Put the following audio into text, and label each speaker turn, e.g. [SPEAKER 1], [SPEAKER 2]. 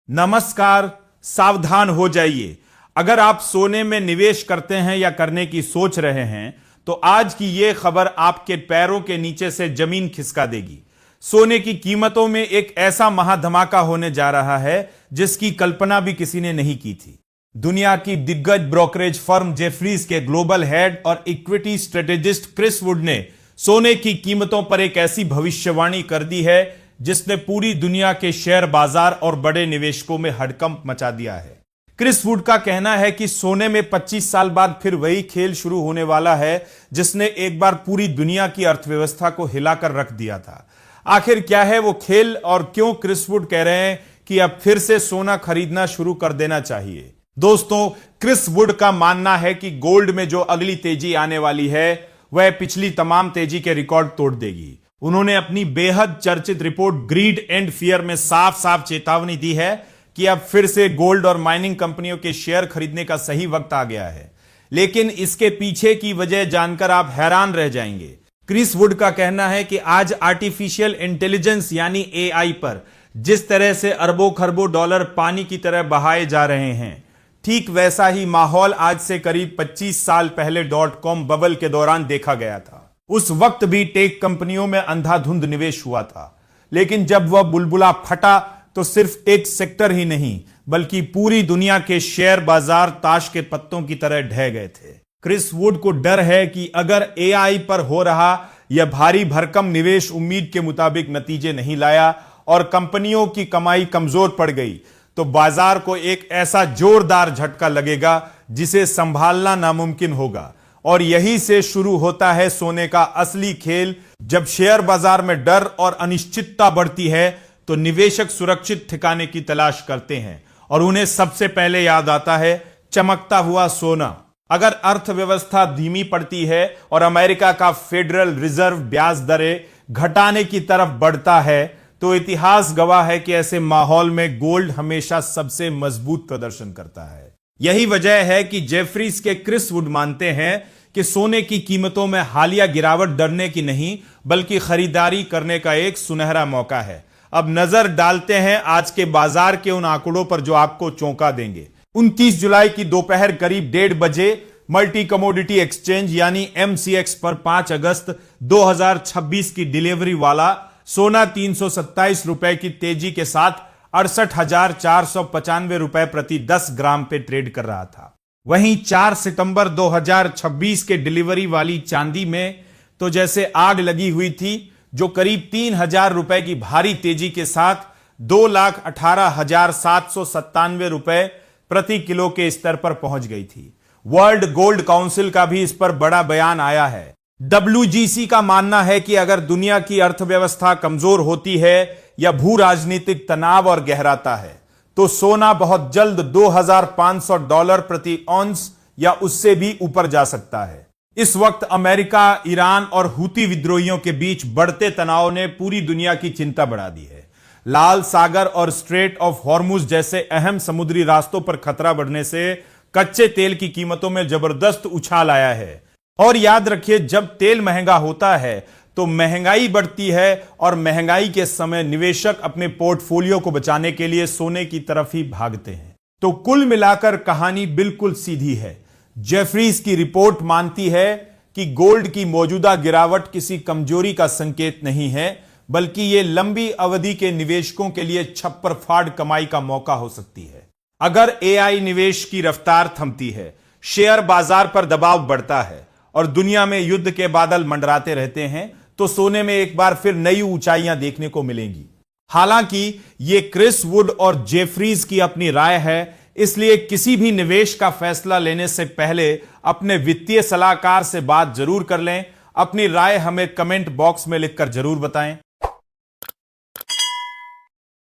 [SPEAKER 1] नमस्कार। सावधान हो जाइए। अगर आप सोने में निवेश करते हैं या करने की सोच रहे हैं तो आज की यह खबर आपके पैरों के नीचे से जमीन खिसका देगी। सोने की कीमतों में एक ऐसा महाधमाका होने जा रहा है जिसकी कल्पना भी किसी ने नहीं की थी। दुनिया की दिग्गज ब्रोकरेज फर्म जेफरीज के ग्लोबल हेड और इक्विटी स्ट्रेटेजिस्ट क्रिस वुड ने सोने की कीमतों पर एक ऐसी भविष्यवाणी कर दी है जिसने पूरी दुनिया के शेयर बाजार और बड़े निवेशकों में हड़कंप मचा दिया है। क्रिस वुड का कहना है कि सोने में 25 साल बाद फिर वही खेल शुरू होने वाला है जिसने एक बार पूरी दुनिया की अर्थव्यवस्था को हिलाकर रख दिया था। आखिर क्या है वो खेल और क्यों क्रिस वुड कह रहे हैं कि अब फिर से सोना खरीदना शुरू कर देना चाहिए? दोस्तों, क्रिस वुड का मानना है कि गोल्ड में जो अगली तेजी आने वाली है वह पिछली तमाम तेजी के रिकॉर्ड तोड़ देगी। उन्होंने अपनी बेहद चर्चित रिपोर्ट ग्रीड एंड फियर में साफ साफ चेतावनी दी है कि अब फिर से गोल्ड और माइनिंग कंपनियों के शेयर खरीदने का सही वक्त आ गया है। लेकिन इसके पीछे की वजह जानकर आप हैरान रह जाएंगे। क्रिस वुड का कहना है कि आज आर्टिफिशियल इंटेलिजेंस यानी एआई पर जिस तरह से अरबों खरबों डॉलर पानी की तरह बहाए जा रहे हैं, ठीक वैसा ही माहौल आज से करीब 25 साल पहले .com बबल के दौरान देखा गया था। उस वक्त भी टेक कंपनियों में अंधाधुंध निवेश हुआ था, लेकिन जब वह बुलबुला फटा तो सिर्फ टेक सेक्टर ही नहीं बल्कि पूरी दुनिया के शेयर बाजार ताश के पत्तों की तरह ढह गए थे। क्रिस वुड को डर है कि अगर एआई पर हो रहा यह भारी भरकम निवेश उम्मीद के मुताबिक नतीजे नहीं लाया और कंपनियों की कमाई कमजोर पड़ गई तो बाजार को एक ऐसा जोरदार झटका लगेगा जिसे संभालना नामुमकिन होगा। और यही से शुरू होता है सोने का असली खेल। जब शेयर बाजार में डर और अनिश्चितता बढ़ती है तो निवेशक सुरक्षित ठिकाने की तलाश करते हैं और उन्हें सबसे पहले याद आता है चमकता हुआ सोना। अगर अर्थव्यवस्था धीमी पड़ती है और अमेरिका का फेडरल रिजर्व ब्याज दरें घटाने की तरफ बढ़ता है तो इतिहास गवाह है कि ऐसे माहौल में गोल्ड हमेशा सबसे मजबूत प्रदर्शन करता है। यही वजह है कि जेफरीज के क्रिस वुड मानते हैं कि सोने की कीमतों में हालिया गिरावट डरने की नहीं बल्कि खरीदारी करने का एक सुनहरा मौका है। अब नजर डालते हैं आज के बाजार के उन आंकड़ों पर जो आपको चौंका देंगे। 29 जुलाई की दोपहर करीब 1:30 बजे मल्टी कमोडिटी एक्सचेंज यानी MCX पर 5 अगस्त 2026 की डिलीवरी वाला सोना 327 रुपए की तेजी के साथ 68,495 रुपए प्रति 10 ग्राम पे ट्रेड कर रहा था। वहीं 4 सितंबर 2026 के डिलीवरी वाली चांदी में तो जैसे आग लगी हुई थी, जो करीब 3,000 रुपए की भारी तेजी के साथ 2,18,797 रुपए प्रति किलो के स्तर पर पहुंच गई थी। वर्ल्ड गोल्ड काउंसिल का भी इस पर बड़ा बयान आया है। WGC का मानना है कि अगर दुनिया की अर्थव्यवस्था कमजोर होती है या भू राजनीतिक तनाव और गहराता है तो सोना बहुत जल्द $2,500 प्रति औंस या उससे भी ऊपर जा सकता है। इस वक्त अमेरिका, ईरान और हूती विद्रोहियों के बीच बढ़ते तनाव ने पूरी दुनिया की चिंता बढ़ा दी है। लाल सागर और स्ट्रेट ऑफ हॉर्मुज जैसे अहम समुद्री रास्तों पर खतरा बढ़ने से कच्चे तेल की कीमतों में जबरदस्त उछाल आया है। और याद रखिए, जब तेल महंगा होता है तो महंगाई बढ़ती है और महंगाई के समय निवेशक अपने पोर्टफोलियो को बचाने के लिए सोने की तरफ ही भागते हैं। तो कुल मिलाकर कहानी बिल्कुल सीधी है। जेफरीज की रिपोर्ट मानती है कि गोल्ड की मौजूदा गिरावट किसी कमजोरी का संकेत नहीं है बल्कि यह लंबी अवधि के निवेशकों के लिए छप्पर फाड़ कमाई का मौका हो सकती है। अगर एआई निवेश की रफ्तार थमती है, शेयर बाजार पर दबाव बढ़ता है और दुनिया में युद्ध के बादल मंडराते रहते हैं तो सोने में एक बार फिर नई ऊंचाइयां देखने को मिलेंगी। हालांकि यह क्रिस वुड और जेफरीज की अपनी राय है, इसलिए किसी भी निवेश का फैसला लेने से पहले अपने वित्तीय सलाहकार से बात जरूर कर लें। अपनी राय हमें कमेंट बॉक्स में लिखकर जरूर बताएं।